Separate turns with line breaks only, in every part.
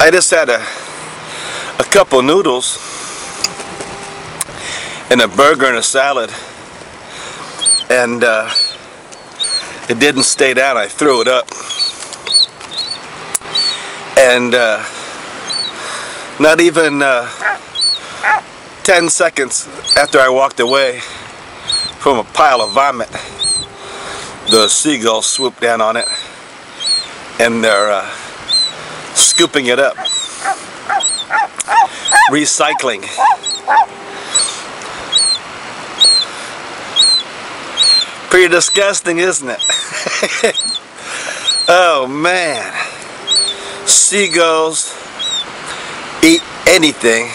I just had a couple noodles and a burger and a salad, and it didn't stay down. I threw it up, and not even 10 seconds after I walked away from a pile of vomit, the seagulls swooped down on it, and they're scooping it up, recycling. Pretty disgusting, isn't it? Oh man, seagulls eat anything,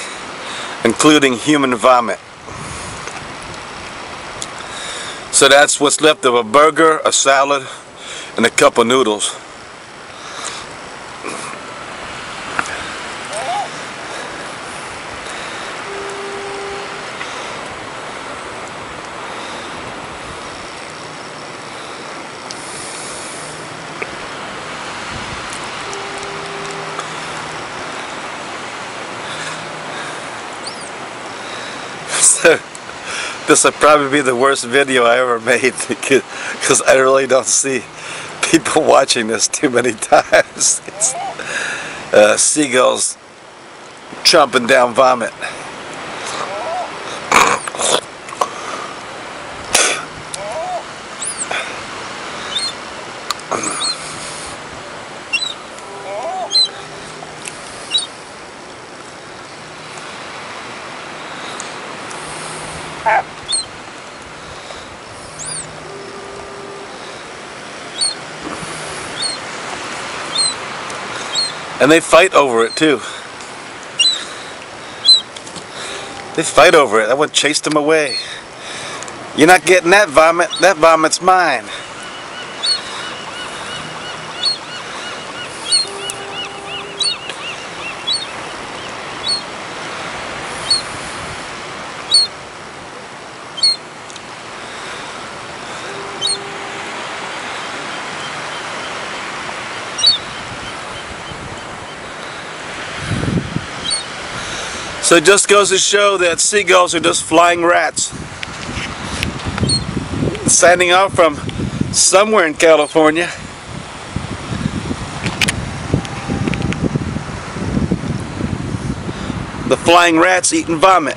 including human vomit. So that's what's left of a burger, a salad, and a cup of noodles. So this will probably be the worst video I ever made, because I really don't see people watching this too many times. It's seagulls chomping down vomit. And they fight over it too. They fight over it. That one chased them away. You're not getting that vomit. That vomit's mine. So it just goes to show that seagulls are just flying rats. Signing off from somewhere in California. The flying rats eating vomit.